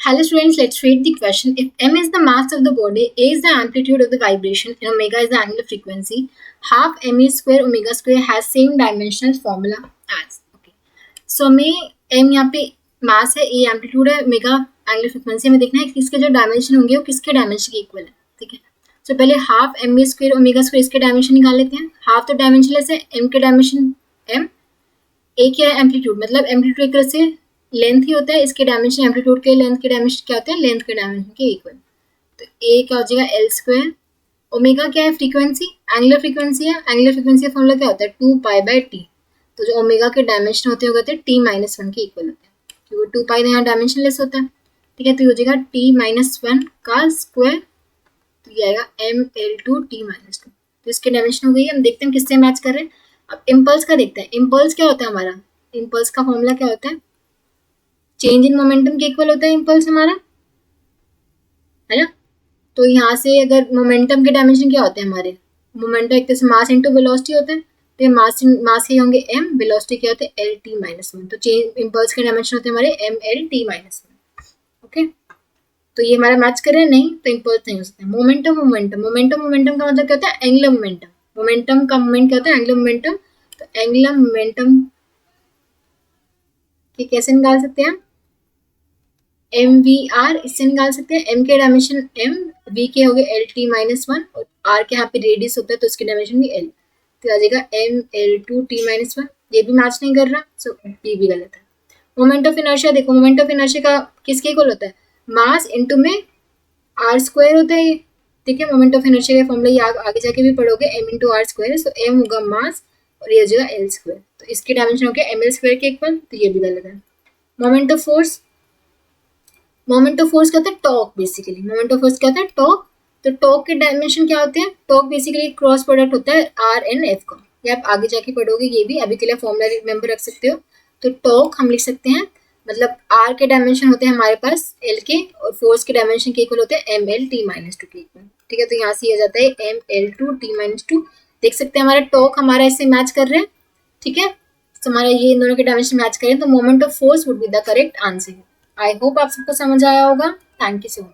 Hello students, let's read the question. If m is the mass of the body, a is the amplitude of the vibration, and omega is the angular frequency, half m square omega square has same dimensional formula as. Okay. So हमें m यहाँ पे मास है, a amplitude है, omega angular frequency, हमें देखना है कि इसके जो डायमेंशन होंगे वो किसके डायमेंशन के इक्वल है. ठीक है. तो पहले half M square omega square इसके डायमेंशन निकाल लेते हैं. हाफ तो डायमेंशनलेस है, m के डायमेंशन m, a क्या है एम्पलीट्यूड, मतलब एम्पलीट्यूड एक तरह से लेंथ ही होता है, इसके डायमेंशन एम्पलीट्यूड के लेंथ के डायमेंशन क्या होते हैं, लेंथ के डायमेंशन के इक्वल. तो ए क्या हो जाएगा एल स्क्वायर. ओमेगा क्या है फ्रीक्वेंसी, एंगुलर फ्रीक्वेंसी है, एंगुलर फ्रीक्वेंसी का फॉर्मूला क्या होता है 2π/t. तो जो ओमेगा के डायमेंशन होते हैं t-1 के इक्वल होते हैं, क्योंकि 2π यहाँ डायमेंशन लेस होता है. ठीक है. तो ये हो जाएगा t-1 का स्क्वायर, तो ये आएगा ml2 t-2. तो इसके डायमेंशन हो गई. हम देखते हैं किससे मैच कर रहे हैं. अब इम्पल्स का देखते हैं. इम्पल्स क्या होता है हमारा, इम्पल्स का फॉर्मूला क्या होता है, चेंज इन मोमेंटम के इक्वल होता है इम्पल्स हमारा, है ना. तो यहाँ से अगर मोमेंटम के डायमेंशन क्या होते हैं हमारे, मोमेंटम एक तरह से मास इनटू वेलोसिटी होते हैं. तो ये मास ही होंगे m, वेलोसिटी क्या होते हैं lt-1. तो चेंज इम्पल्स के डायमेंशन होते हैं हमारे mlt-1. ओके. तो ये हमारा मैच कर रहे हैं, नहीं तो इम्पल्स नहीं हो सकता. मोमेंटम मोमेंटम मोमेंटम मोमेंटम का मतलब क्या होता है एंगुलर मोमेंटम. मोमेंटम का मोमेंट क्या होता है एंगुलर मोमेंटम. तो एंगुलर मोमेंटम के कैसे निकाल सकते हैं, एम वी आर इससे निकाल सकते हैं. एम के डायमेंशन एम, वी के हो गए lt-1 और आर के यहाँ पे रेडियस होता है तो उसके डायमेंशन भी एल. तो आ जाएगा ml2 t-1. ये भी मैच नहीं कर रहा, सो बी भी गलत है. मोमेंट ऑफ इनर्शिया देखो, मोमेंट ऑफ इनर्शिया का किसके इक्वल होता है, मास इनटू में आर स्क्वायर होता है ये. ठीक है. मोमेंट ऑफ इनर्शिया का फॉर्मूला ये आगे जाके भी पढ़ोगे, m into R square. So m होगा मास और ये हो जाएगा एल स्क्वायर. तो इसके डायमेंशन हो गया ml स्क्वायर के इक्वल, तो ये भी गलत है. Moment of force, moment of force कहते हैं torque. Basically moment of force कहते हैं टॉर्क. तो टॉर्क के डायमेंशन क्या होते हैं, टॉर्क बेसिकली क्रॉस प्रोडक्ट होता है आर एन एफ का. ये आप आगे जाके पढ़ोगे, ये भी अभी के लिए फॉर्मूला रिमेंबर रख सकते हो. तो टॉर्क हम लिख सकते हैं, मतलब आर के डायमेंशन होते हैं हमारे पास एल के, और फोर्स के डायमेंशन के इक्वल होते हैं ml-t-2 के इक्वल. ठीक है. तो यहाँ से आ जाता है ml2 t-2. देख सकते हैं हमारा टॉर्क हमारा इससे मैच कर रहे हैं. ठीक है. तो हमारा ये इन दोनों के डायमेंशन मैच करें तो moment of force would be the correct answer. I hope आप सबको समझ आया होगा. Thank you so much.